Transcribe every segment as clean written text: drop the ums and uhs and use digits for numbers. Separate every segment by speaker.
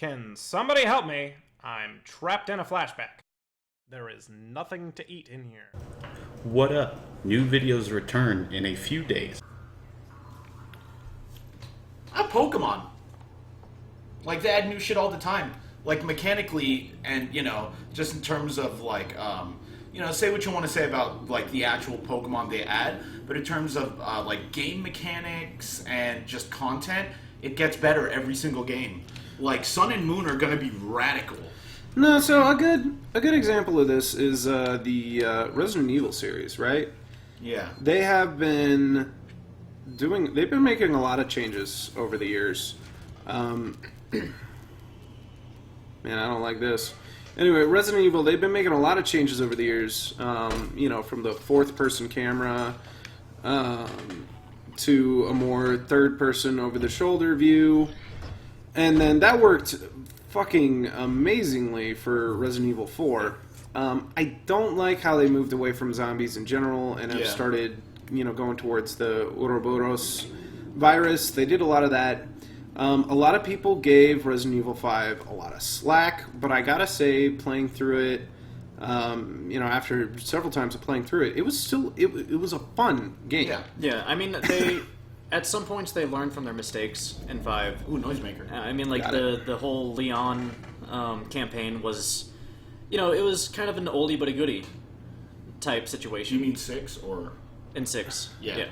Speaker 1: Can somebody help me? I'm trapped in a flashback. There is nothing to eat in here.
Speaker 2: What up? New videos return in a few days.
Speaker 3: Pokemon. Like, they add new shit all the time. Like, mechanically, and, just in terms of, like, say what you want to say about, like, the actual Pokemon they add, but in terms of, like, game mechanics and just content, it gets better every single game. Like, Sun and Moon are going to be radical.
Speaker 4: No, so a good example of this is the Resident Evil series, right?
Speaker 3: Yeah.
Speaker 4: They've been making a lot of changes over the years. Man, I don't like this. Anyway, Resident Evil, they've been making a lot of changes over the years. From the fourth-person camera to a more third-person over-the-shoulder view. And then that worked fucking amazingly for Resident Evil 4. I don't like how they moved away from zombies in general and have started, going towards the Ouroboros virus. They did a lot of that. A lot of people gave Resident Evil 5 a lot of slack, but I gotta say, playing through it, after several times of playing through it, it was still, it was a fun game.
Speaker 5: Yeah, I mean, at some points they learned from their mistakes in 5.
Speaker 3: Ooh, noisemaker.
Speaker 5: I mean, like, the whole Leon campaign was, it was kind of an oldie but a goodie type situation.
Speaker 3: You mean 6 or?
Speaker 5: In 6,
Speaker 3: yeah.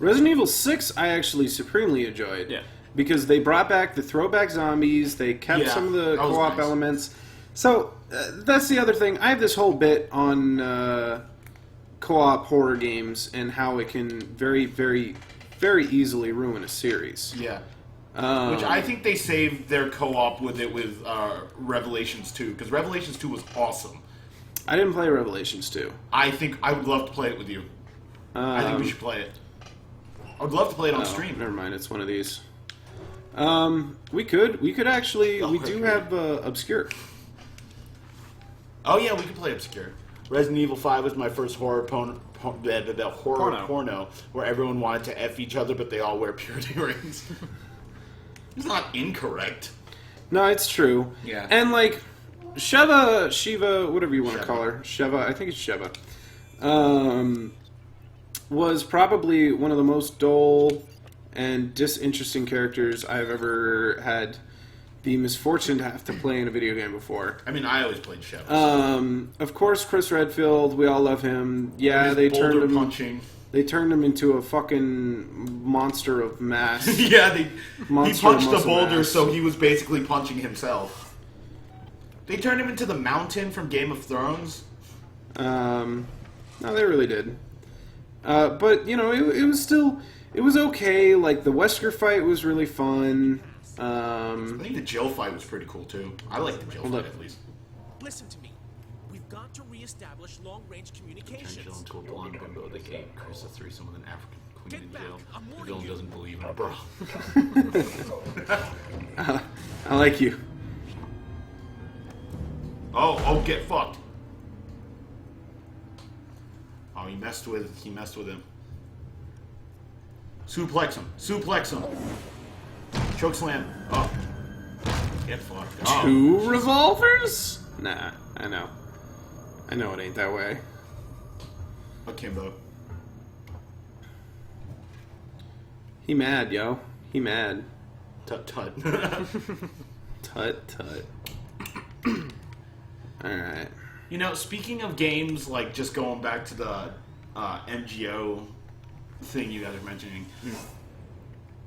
Speaker 4: Resident Evil 6 I actually supremely enjoyed.
Speaker 5: Yeah.
Speaker 4: Because they brought back the throwback zombies, they kept some of the co-op elements. So, that's the other thing. I have this whole bit on co-op horror games and how it can very, very, very easily ruin a series.
Speaker 3: Yeah. Which I think they saved their co-op with Revelations 2, because Revelations 2 was awesome.
Speaker 4: I didn't play Revelations 2.
Speaker 3: I think I would love to play it with you. I think we should play it. I would love to play it on stream.
Speaker 4: Never mind, it's one of these. We could actually, we do have Obscure.
Speaker 3: Oh yeah, we could play Obscure. Resident Evil 5 was my first horror porno where everyone wanted to F each other, but they all wear purity rings. It's not incorrect.
Speaker 4: No, it's true.
Speaker 3: Yeah.
Speaker 4: And like, Shiva, whatever you want to call her. Sheva, I think it's Sheva. Was probably one of the most dull and disinteresting characters I've ever had the misfortune to have to play in a video game before.
Speaker 3: I mean, I always played Sheva.
Speaker 4: Of course, Chris Redfield, we all love him. Yeah, they turned him
Speaker 3: punching.
Speaker 4: They turned him into a fucking monster of mass.
Speaker 3: Yeah, he punched a boulder, so he was basically punching himself. They turned him into the Mountain from Game of Thrones.
Speaker 4: No, they really did. But, it was still... It was okay. Like, the Wesker fight was really fun.
Speaker 3: I think the Jill fight was pretty cool, too. I like the Jill fight, at least.
Speaker 6: Listen to me. We've got to reestablish long-range communications.
Speaker 3: Turn Jill into a blonde bimbo that gave Chris a threesome with an African queen in jail.
Speaker 6: I'm
Speaker 3: The
Speaker 6: warning
Speaker 3: villain
Speaker 6: you.
Speaker 3: doesn't believe in her, bro.
Speaker 4: I like you.
Speaker 3: Oh, get fucked. Oh, he messed with him. Suplex him. Choke slam. Oh. Get fucked. Oh.
Speaker 4: 2 revolvers? Nah, I know it ain't that way.
Speaker 3: Akimbo.
Speaker 4: He mad, yo. He mad.
Speaker 3: Tut tut.
Speaker 4: Tut. Alright.
Speaker 3: Speaking of games, like, just going back to the MGO thing you guys are mentioning,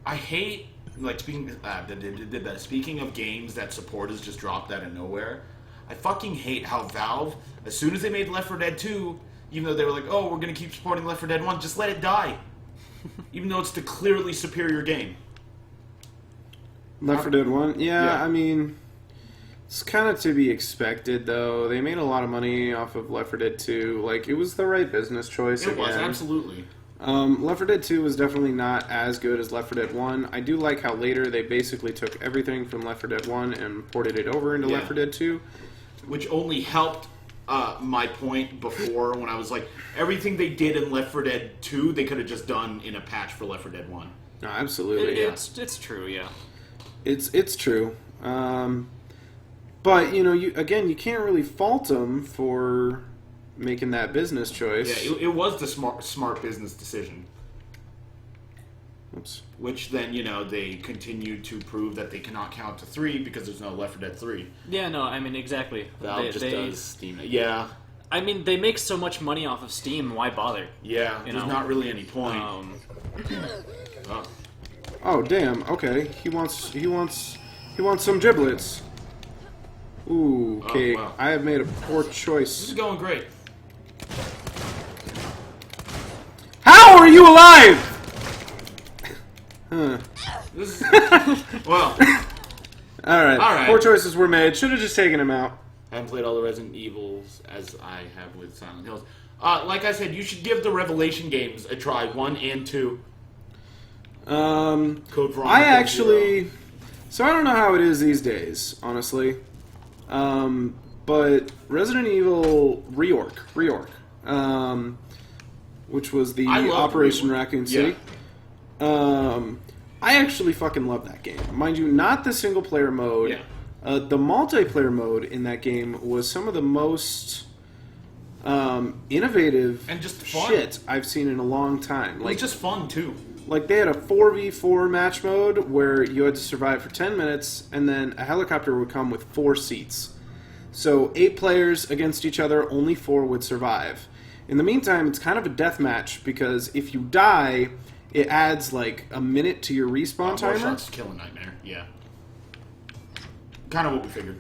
Speaker 3: I hate, like, speaking of games that supporters just dropped out of nowhere, I fucking hate how Valve, as soon as they made Left 4 Dead 2, even though they were like, oh, we're going to keep supporting Left 4 Dead 1, just let it die. Even though it's the clearly superior game.
Speaker 4: Left 4 Dead 1? Yeah, I mean... It's kind of to be expected, though. They made a lot of money off of Left 4 Dead 2. Like, it was the right business choice again.
Speaker 3: It was, absolutely.
Speaker 4: Left 4 Dead 2 was definitely not as good as Left 4 Dead 1. I do like how later they basically took everything from Left 4 Dead 1 and ported it over into Left 4 Dead 2.
Speaker 3: Which only helped my point before when I was like, everything they did in Left 4 Dead 2, they could have just done in a patch for Left 4 Dead 1.
Speaker 4: No, absolutely.
Speaker 5: It's true, yeah.
Speaker 4: It's true. But you can't really fault them for making that business choice.
Speaker 3: Yeah, it was the smart business decision.
Speaker 4: Oops.
Speaker 3: Which then, they continue to prove that they cannot count to 3 because there's no Left 4 Dead 3.
Speaker 5: Yeah, no, I mean, exactly.
Speaker 3: Valve does Steam it. Yeah.
Speaker 5: I mean, they make so much money off of Steam, why bother?
Speaker 3: Yeah, there's not really any point.
Speaker 4: Oh, damn. Okay. He wants some giblets. Ooh, okay.
Speaker 3: wow.
Speaker 4: I have made a poor
Speaker 3: This
Speaker 4: choice.
Speaker 3: is going great.
Speaker 4: How are you alive? Huh.
Speaker 3: This is... well,
Speaker 4: Alright. Poor choices were made. Should have just taken him out.
Speaker 3: I haven't played all the Resident Evils as I have with Silent Hills. Like I said, you should give the Revelation games a try, 1 and 2. Code Veronica
Speaker 4: I actually...
Speaker 3: 0.
Speaker 4: So I don't know how it is these days, honestly. But Resident Evil Reorg, which was the Operation Raccoon City. I actually fucking love that game. Mind you, not the single player mode.
Speaker 3: Yeah.
Speaker 4: The multiplayer mode in that game was some of the most innovative
Speaker 3: And just fun.
Speaker 4: shit I've seen in a long time.
Speaker 3: It was just fun, too.
Speaker 4: Like, they had a 4v4 match mode where you had to survive for 10 minutes, and then a helicopter would come with 4 seats. So, 8 players against each other, only 4 would survive. In the meantime, it's kind of a death match, because if you die, it adds, like, a minute to your respawn
Speaker 3: More
Speaker 4: timer.
Speaker 3: shots to kill a nightmare, yeah. Kind of what we figured.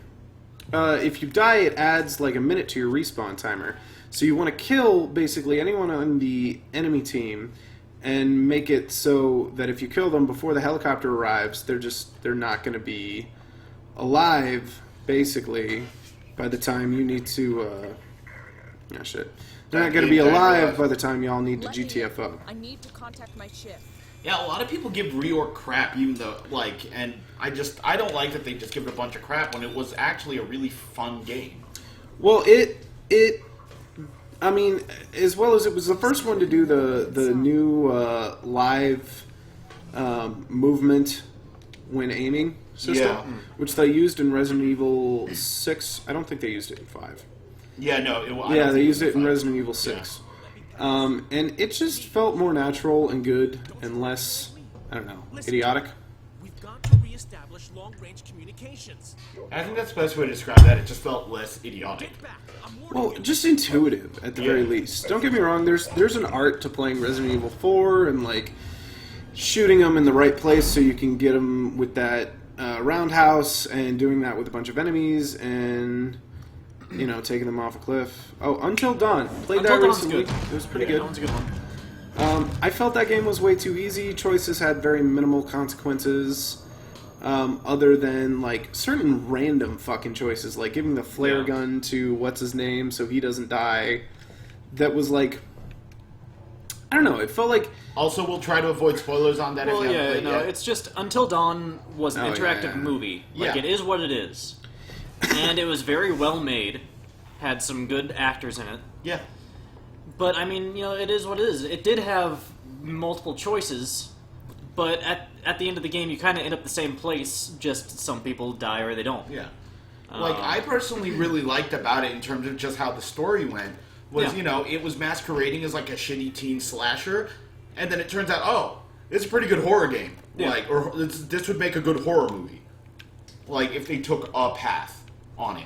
Speaker 4: If you die, it adds, like, a minute to your respawn timer. So you want to kill, basically, anyone on the enemy team and make it so that if you kill them before the helicopter arrives, they're not going to be alive, basically, by the time you need to, oh shit. They're not going to be alive by the time y'all need to GTFO.
Speaker 7: I need to contact my shift.
Speaker 3: Yeah, a lot of people give Reorg crap, even though, and I don't like that they just give it a bunch of crap when it was actually a really fun game.
Speaker 4: Well, I mean, as well as it was the first one to do the new live movement when aiming system, which they used in Resident Evil 6. I don't think they used it in 5.
Speaker 3: Yeah, no.
Speaker 4: They used it in Resident Evil 6. Yeah. And it just felt more natural and good and less, I don't know, idiotic.
Speaker 6: We've got to reestablish long-range communications.
Speaker 3: I think that's the best way to describe that. It just felt less idiotic.
Speaker 6: Get back. I'm warning
Speaker 4: Well,
Speaker 6: you.
Speaker 4: just intuitive at the very least. Don't get me wrong. There's an art to playing Resident Evil 4 and like shooting them in the right place so you can get them with that roundhouse and doing that with a bunch of enemies and taking them off a cliff. Oh, Until Dawn. Played
Speaker 5: Until
Speaker 4: that
Speaker 5: Dawn's
Speaker 4: recently.
Speaker 5: good.
Speaker 4: It was pretty
Speaker 5: That
Speaker 4: good.
Speaker 5: one's a good one.
Speaker 4: I felt that game was way too easy. Choices had very minimal consequences. Other than like certain random fucking choices, like giving the flare gun to what's his name so he doesn't die. That was like, I don't know. It felt like
Speaker 3: Also, we'll try to avoid spoilers on that.
Speaker 5: Well,
Speaker 3: if you haven't played yet.
Speaker 5: it's just Until Dawn was an interactive movie. Like, it is what it is. And it was very well made. Had some good actors in it.
Speaker 3: Yeah.
Speaker 5: But, I mean, it is what it is. It did have multiple choices, but at the end of the game, you kind of end up the same place, just some people die or they don't.
Speaker 3: Yeah. Like, I personally really liked about it in terms of just how the story went, was, it was masquerading as like a shitty teen slasher, and then it turns out, oh, it's a pretty good horror game.
Speaker 5: Yeah.
Speaker 3: Like, or this would make a good horror movie. Like, if they took a path on it.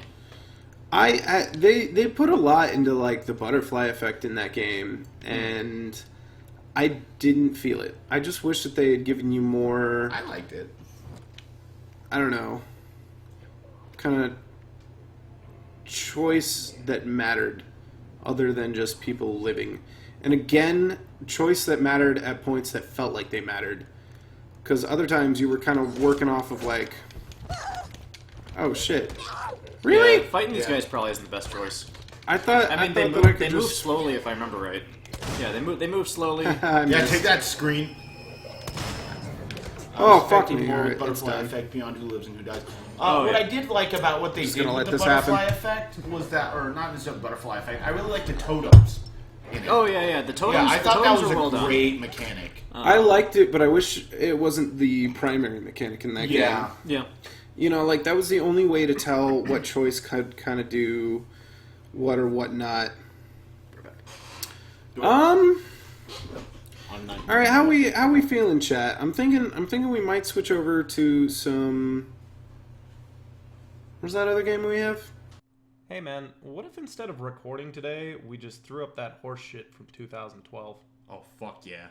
Speaker 4: they put a lot into like the butterfly effect in that game, and I didn't feel it. I just wish that they had given you more.
Speaker 3: I liked it.
Speaker 4: I don't know, kind of choice that mattered, other than just people living. And again, choice that mattered at points that felt like they mattered. Because other times you were kind of working off of like, oh shit, really?
Speaker 5: Yeah, fighting these guys probably isn't the best choice.
Speaker 4: I thought.
Speaker 5: I mean,
Speaker 4: thought
Speaker 5: they
Speaker 4: that I
Speaker 5: move,
Speaker 4: could
Speaker 5: they move
Speaker 4: just...
Speaker 5: slowly, if I remember right. Yeah, they move slowly.
Speaker 4: I
Speaker 3: Yeah,
Speaker 4: missed.
Speaker 3: take that screen.
Speaker 4: Oh, fuck me.
Speaker 3: More
Speaker 4: Alright,
Speaker 3: with
Speaker 4: it's
Speaker 3: butterfly
Speaker 4: done.
Speaker 3: effect beyond who lives and who dies.
Speaker 5: Oh,
Speaker 3: What
Speaker 5: yeah.
Speaker 3: I did like about what they
Speaker 4: Just
Speaker 3: did
Speaker 4: gonna
Speaker 3: with
Speaker 4: let
Speaker 3: the
Speaker 4: this
Speaker 3: butterfly
Speaker 4: happen.
Speaker 3: effect was that, or not necessarily the butterfly effect, I really liked the totems in it.
Speaker 5: Oh, yeah, the totems,
Speaker 3: Yeah, I thought
Speaker 5: the
Speaker 3: that
Speaker 5: totems
Speaker 3: was
Speaker 5: were well
Speaker 3: a
Speaker 5: done.
Speaker 3: great mechanic.
Speaker 4: I liked it, but I wish it wasn't the primary mechanic in that game.
Speaker 3: Yeah.
Speaker 5: Yeah.
Speaker 4: You know, like, that was the only way to tell what choice could kind of do what or what not. All right, how we feeling, chat? I'm thinking we might switch over to some. What's that other game we have?
Speaker 1: Hey man, what if instead of recording today, we just threw up that horse shit from 2012?
Speaker 3: Oh, fuck yeah.